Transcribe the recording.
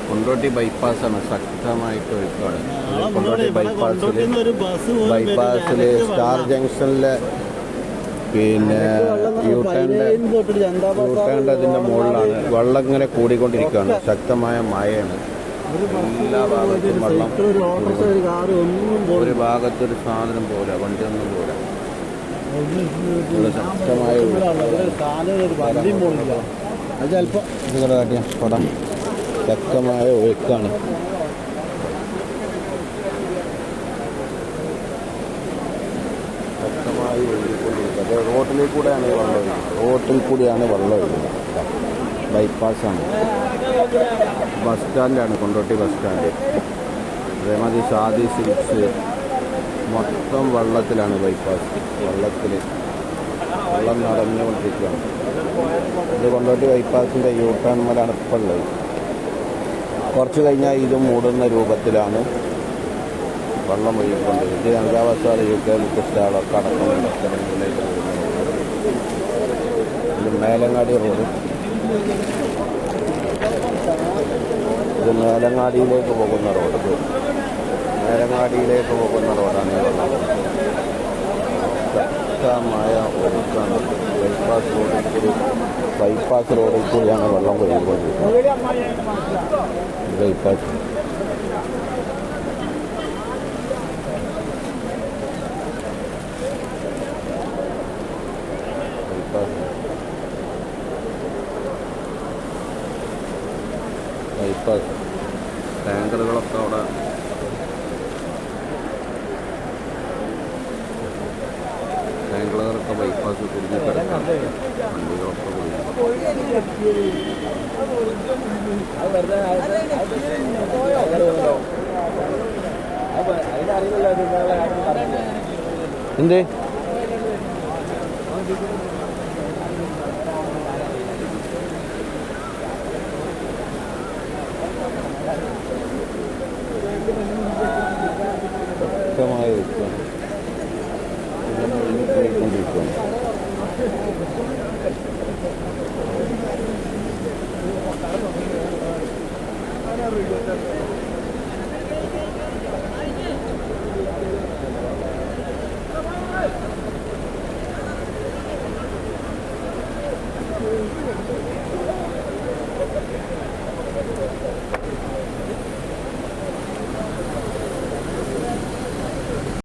കൊണ്ടോട്ടി ബൈപ്പാസാണ്, ശക്തമായിട്ട് ഒഴുക്കാണ്. കൊണ്ടോട്ടി ബൈപ്പാസിൽ സ്റ്റാർ ജംഗ്ഷനിലെ പിന്നെ യൂട്ടേണ്ടതിൻ്റെ മുകളിലാണ് വെള്ളം ഇങ്ങനെ കൂടിക്കൊണ്ടിരിക്കുകയാണ്. ശക്തമായ മഴയാണ്. എല്ലാ ഭാഗത്തും വെള്ളം. ഒരു ഭാഗത്തൊരു സാധനം പോലെ, വണ്ടിയൊന്നും പോലെ ശക്തമായ പടം. ശക്തമായ ഒഴുക്കാണ്. ശക്തമായി ഒഴുകിക്കൊണ്ടിരിക്കുന്നത്. റോട്ടിൽ കൂടെയാണ് വെള്ളം ഒഴുകുന്നത്. റോട്ടിൽ കൂടിയാണ് വെള്ളം ഒഴുകുന്നത്. ബൈപ്പാസാണ്. ബസ് സ്റ്റാൻഡാണ്, കൊണ്ടോട്ടി ബസ് സ്റ്റാൻഡ്. അതേമാതിരി ഷാദി സിൽക്സ് മൊത്തം വെള്ളത്തിലാണ്. ബൈപ്പാസ് വെള്ളം നടന്നുകൊണ്ടിരിക്കുകയാണ്. ഇത് കൊണ്ടോട്ടി ബൈപ്പാസിൻ്റെ യൂട്ടേൺമലാണ് ഇപ്പോൾ ഉള്ളത്. കുറച്ച് കഴിഞ്ഞാൽ ഇത് മൂടുന്ന രൂപത്തിലാണ് വെള്ളം ഒഴുകിക്കൊണ്ട്. ഇത് അങ്കാവസാല യൂക്കാലിക്ക് സ്റ്റാളൊക്കെ അടക്കമുള്ള സ്ഥലങ്ങളിലേക്ക് പോകുന്നത്. ഇത് മേലങ്ങാടി റോഡ്. ഇത് മേലങ്ങാടിയിലേക്ക് പോകുന്ന റോഡ്. മേലങ്ങാടിയിലേക്ക് പോകുന്ന റോഡാണ്. ശക്തമായ ഒഴുക്കാണ്. ബൈപ്പാസ് റോഡിൽ കൂടിയാണ് വെള്ളം ഒഴുകിക്കൊണ്ടിരിക്കുന്നത്. ബൈപ്പാസ് ടാങ്കറുകളൊക്കെ അവിടെ ടാങ്കറുകളൊക്കെ ബൈപ്പാസ് കുടുങ്ങി കിടക്കാം. വണ്ടികളൊക്കെ എന്തേ ശക്തമായ ഒഴുക്കാണ്. പോയിക്കൊണ്ടിരിക്കുകയാണ്.